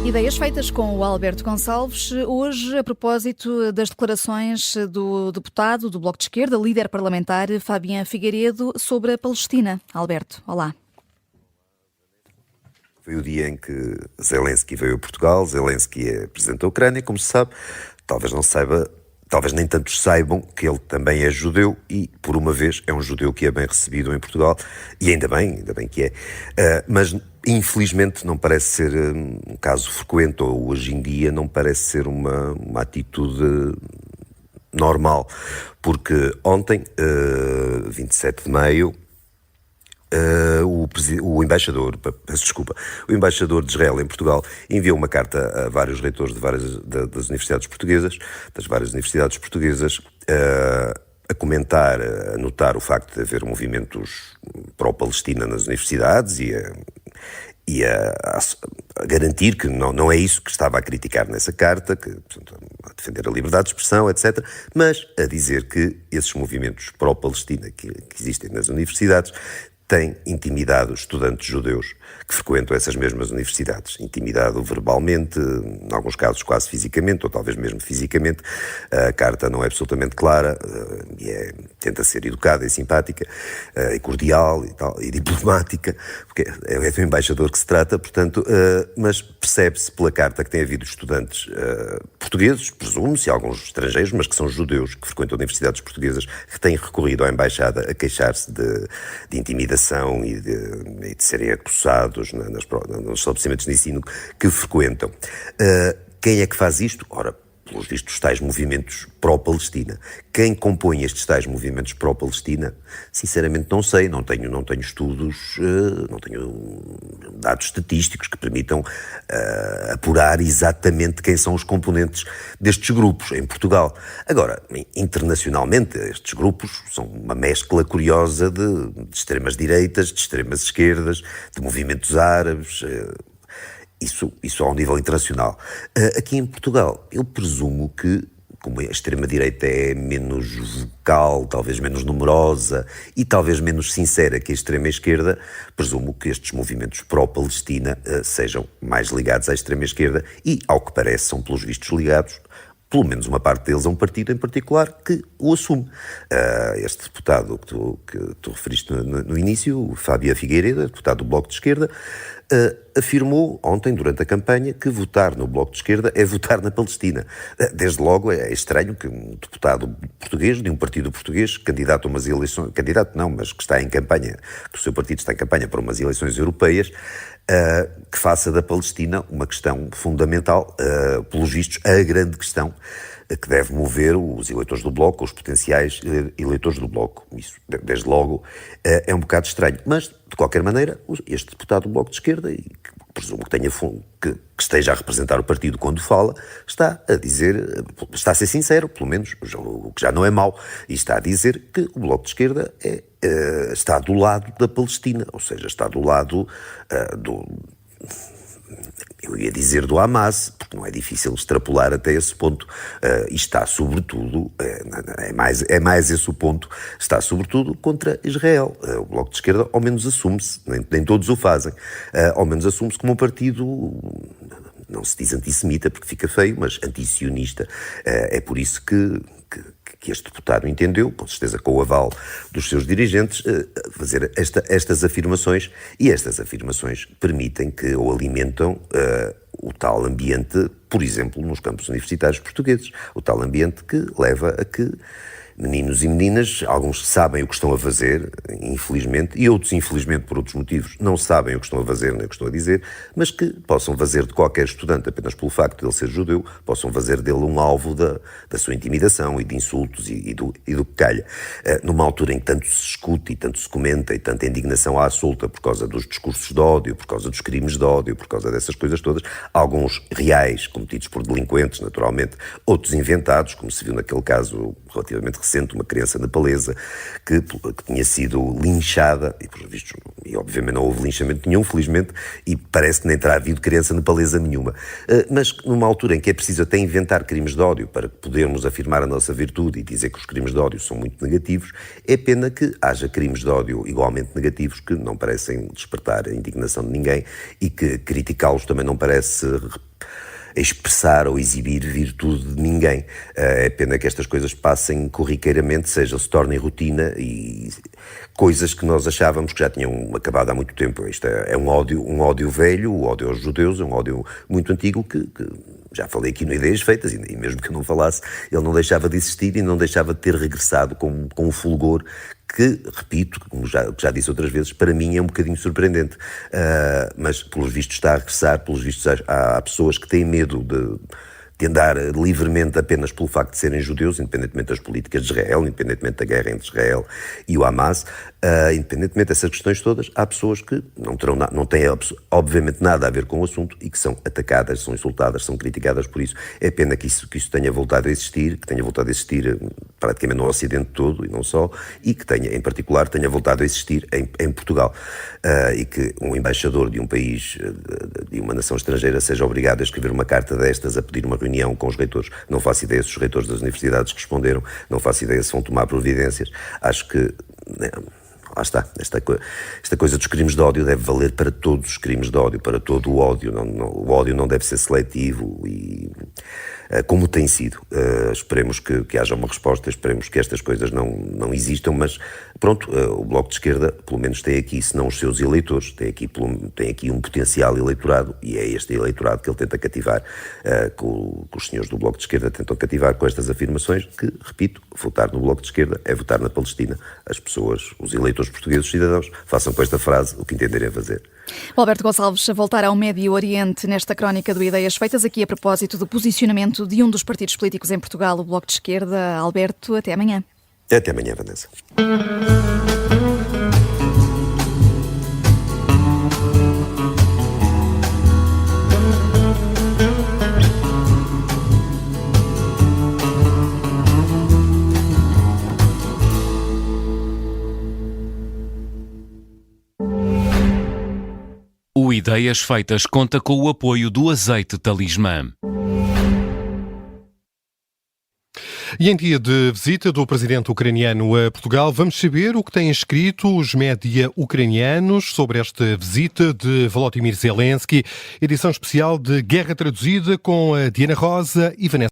Ideias feitas com o Alberto Gonçalves, hoje a propósito das declarações do deputado do Bloco de Esquerda, líder parlamentar Fabián Figueiredo, sobre a Palestina. Alberto, olá. Foi o dia em que Zelensky veio a Portugal. Zelensky é presidente da Ucrânia, como se sabe. Talvez não saiba, talvez nem tantos saibam que ele também é judeu e, por uma vez, é um judeu que é bem recebido em Portugal. E ainda bem que é. Mas, infelizmente, não parece ser um caso frequente, ou hoje em dia não parece ser uma atitude normal. Porque ontem, 27 de maio, o embaixador de Israel em Portugal enviou uma carta a vários reitores das universidades portuguesas, a comentar, a notar o facto de haver movimentos pró-Palestina nas universidades e a garantir que não é isso que estava a criticar nessa carta, portanto, a defender a liberdade de expressão, etc., mas a dizer que esses movimentos pró-Palestina que existem nas universidades têm intimidado estudantes judeus que frequentam essas mesmas universidades. Intimidado verbalmente, em alguns casos quase fisicamente, ou talvez mesmo fisicamente. A carta não é absolutamente clara, tenta ser educada e simpática, e cordial e diplomática, porque é do embaixador que se trata, portanto, mas percebe-se pela carta que tem havido estudantes portugueses, presumo-se, alguns estrangeiros, mas que são judeus, que frequentam universidades portuguesas, que têm recorrido à embaixada a queixar-se de intimidação e de serem acossados nos estabelecimentos de ensino que frequentam. Quem é que faz isto? Ora, pelos vistos, os tais movimentos pró-Palestina. Quem compõe estes tais movimentos pró-Palestina? Sinceramente não sei, não tenho estudos, não tenho dados estatísticos que permitam apurar exatamente quem são os componentes destes grupos em Portugal. Agora, internacionalmente, estes grupos são uma mescla curiosa de extremas direitas, de extremas esquerdas, de movimentos árabes. Isso ao nível internacional. Aqui em Portugal, eu presumo que, como a extrema-direita é menos vocal, talvez menos numerosa e talvez menos sincera que a extrema-esquerda, presumo que estes movimentos pró-Palestina sejam mais ligados à extrema-esquerda e, ao que parece, são pelos vistos ligados, pelo menos uma parte deles, a um partido em particular que o assume. Este deputado que tu referiste no início, o Fabián Figueiredo, deputado do Bloco de Esquerda, afirmou ontem, durante a campanha, que votar no Bloco de Esquerda é votar na Palestina. Desde logo é estranho que um deputado português, de um partido português, candidato a umas eleições, candidato não, mas que está em campanha, que o seu partido está em campanha para umas eleições europeias, que faça da Palestina uma questão fundamental, pelos vistos, a grande questão que deve mover os eleitores do Bloco, os potenciais eleitores do Bloco. Isso, desde logo, é um bocado estranho. Mas, de qualquer maneira, este deputado do Bloco de Esquerda, e que presumo que tenha que esteja a representar o partido quando fala, está a ser sincero, pelo menos, o que já não é mau, e está a dizer que o Bloco de Esquerda está do lado da Palestina, ou seja, está do lado eu ia dizer do Hamas, porque não é difícil extrapolar até esse ponto, e está sobretudo, é mais esse o ponto, está sobretudo contra Israel. O Bloco de Esquerda ao menos assume-se, nem todos o fazem, ao menos assume-se como um partido, não se diz antissemita porque fica feio, mas antisionista. É por isso que este deputado entendeu, com certeza com o aval dos seus dirigentes, fazer estas afirmações, e estas afirmações permitem ou alimentam o tal ambiente, por exemplo, nos campos universitários portugueses, o tal ambiente que leva a que meninos e meninas, alguns sabem o que estão a fazer, infelizmente, e outros, infelizmente, por outros motivos, não sabem o que estão a fazer nem o que estão a dizer, mas que possam fazer de qualquer estudante, apenas pelo facto de ele ser judeu, possam fazer dele um alvo da sua intimidação e de insultos e do que calha. Numa altura em que tanto se escuta e tanto se comenta e tanta indignação à solta por causa dos discursos de ódio, por causa dos crimes de ódio, por causa dessas coisas todas, alguns reais, cometidos por delinquentes, naturalmente, outros inventados, como se viu naquele caso relativamente recente, uma criança nepalesa que tinha sido linchada, e por vistos, e obviamente não houve linchamento nenhum, felizmente, e parece que nem terá havido criança nepalesa nenhuma. Mas numa altura em que é preciso até inventar crimes de ódio para podermos afirmar a nossa virtude e dizer que os crimes de ódio são muito negativos, é pena que haja crimes de ódio igualmente negativos que não parecem despertar a indignação de ninguém e que criticá-los também não parece expressar ou exibir virtude de ninguém. É pena que estas coisas passem corriqueiramente, se tornem rotina e coisas que nós achávamos que já tinham acabado há muito tempo. Isto é um ódio velho, o ódio aos judeus, é um ódio muito antigo que já falei aqui no Ideias Feitas, e mesmo que eu não falasse, ele não deixava de existir e não deixava de ter regressado com um fulgor que, repito, como já disse outras vezes, para mim é um bocadinho surpreendente. Mas, pelos vistos, está a regressar, pelos vistos há pessoas que têm medo de andar livremente apenas pelo facto de serem judeus, independentemente das políticas de Israel, independentemente da guerra entre Israel e o Hamas, independentemente dessas questões todas, há pessoas que não têm obviamente nada a ver com o assunto e que são atacadas, são insultadas, são criticadas por isso. É pena que isso tenha voltado a existir, que tenha voltado a existir praticamente no Ocidente todo e não só, e que em particular tenha voltado a existir em Portugal. E que um embaixador de um país, de uma nação estrangeira, seja obrigado a escrever uma carta destas, a pedir uma reunião com os reitores. Não faço ideia se os reitores das universidades responderam, não faço ideia se vão tomar providências. Acho que, lá está, esta coisa dos crimes de ódio deve valer para todos os crimes de ódio, para todo o ódio. O ódio não deve ser seletivo e como tem sido. Esperemos que haja uma resposta, esperemos que estas coisas não existam, mas pronto, o Bloco de Esquerda pelo menos tem aqui, se não os seus eleitores, tem aqui um potencial eleitorado, e é este eleitorado que ele tenta cativar, que os senhores do Bloco de Esquerda tentam cativar com estas afirmações, que, repito, votar no Bloco de Esquerda é votar na Palestina. As pessoas, os eleitores portugueses, os cidadãos, façam com esta frase o que entenderem fazer. O Alberto Gonçalves a voltar ao Médio Oriente nesta crónica do Ideias Feitas, aqui a propósito do posicionamento de um dos partidos políticos em Portugal, o Bloco de Esquerda. Alberto, até amanhã. Até amanhã, Vanessa. O Ideias Feitas conta com o apoio do Azeite Talismã. E em dia de visita do presidente ucraniano a Portugal, vamos saber o que têm escrito os média ucranianos sobre esta visita de Volodymyr Zelensky, edição especial de Guerra Traduzida com a Diana Rosa e Vanessa.